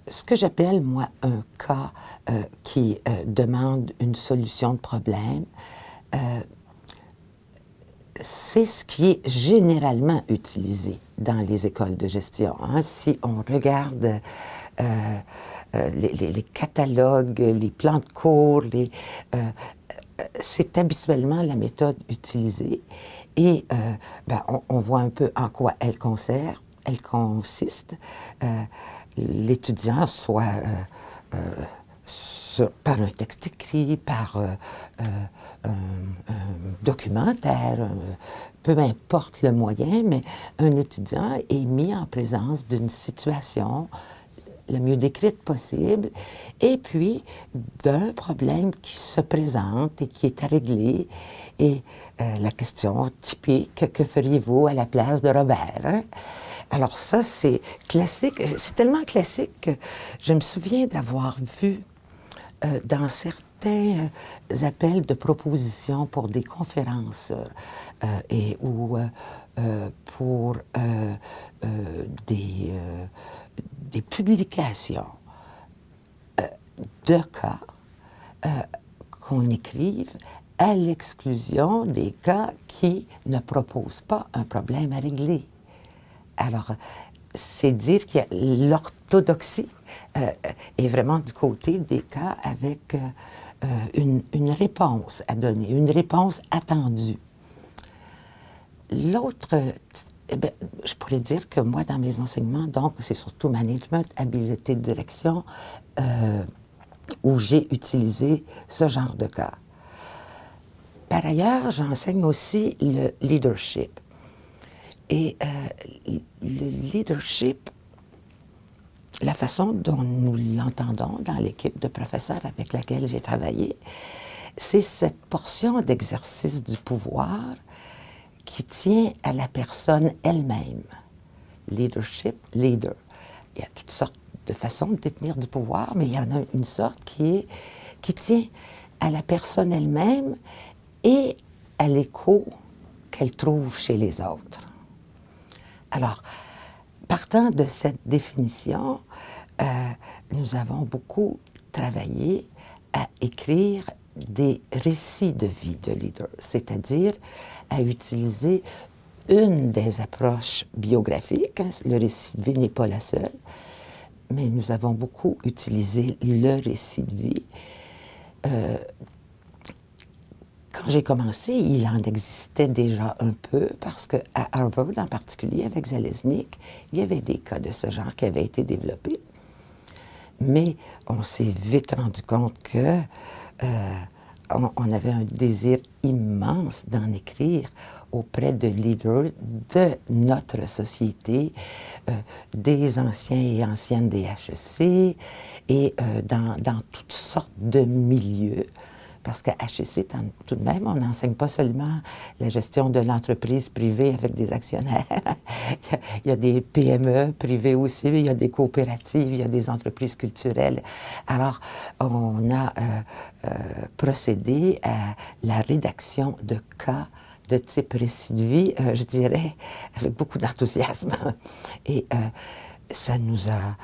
ce que j'appelle, moi, un cas qui demande une solution de problème, c'est ce qui est généralement utilisé dans les écoles de gestion. Hein. Si on regarde les catalogues, les plans de cours, c'est habituellement la méthode utilisée. Et on voit un peu en quoi elle consiste. L'étudiant, soit par un texte écrit, par un documentaire, peu importe le moyen, mais un étudiant est mis en présence d'une situation le mieux décrite possible, et puis d'un problème qui se présente et qui est à régler. Et la question typique, que feriez-vous à la place de Robert? Hein? Alors ça, c'est classique. C'est tellement classique que je me souviens d'avoir vu dans certains appels de propositions pour des conférences ou pour des publications de cas qu'on écrive à l'exclusion des cas qui ne proposent pas un problème à régler. Alors, c'est dire que l'orthodoxie est vraiment du côté des cas avec une réponse à donner, une réponse attendue. L'autre, je pourrais dire que moi, dans mes enseignements, donc, c'est surtout management, habileté de direction, où j'ai utilisé ce genre de cas. Par ailleurs, j'enseigne aussi le leadership. Et le leadership, la façon dont nous l'entendons dans l'équipe de professeurs avec laquelle j'ai travaillé, c'est cette portion d'exercice du pouvoir qui tient à la personne elle-même. Leadership, leader. Il y a toutes sortes de façons de détenir du pouvoir, mais il y en a une sorte qui tient à la personne elle-même et à l'écho qu'elle trouve chez les autres. Alors, partant de cette définition, nous avons beaucoup travaillé à écrire des récits de vie de leader, c'est-à-dire à utiliser une des approches biographiques. Hein, le récit de vie n'est pas la seule, mais nous avons beaucoup utilisé le récit de vie. Quand j'ai commencé, il en existait déjà un peu, parce qu'à Harvard, en particulier avec Zalesnik, il y avait des cas de ce genre qui avaient été développés. Mais on s'est vite rendu compte que on avait un désir immense d'en écrire auprès de leaders de notre société, des anciens et anciennes des HEC, et dans toutes sortes de milieux. Parce qu'à HEC, tout de même, on n'enseigne pas seulement la gestion de l'entreprise privée avec des actionnaires. Il y a des PME privées aussi, il y a des coopératives, il y a des entreprises culturelles. Alors, on a procédé à la rédaction de cas de type récit de vie, je dirais, avec beaucoup d'enthousiasme. Et ça nous a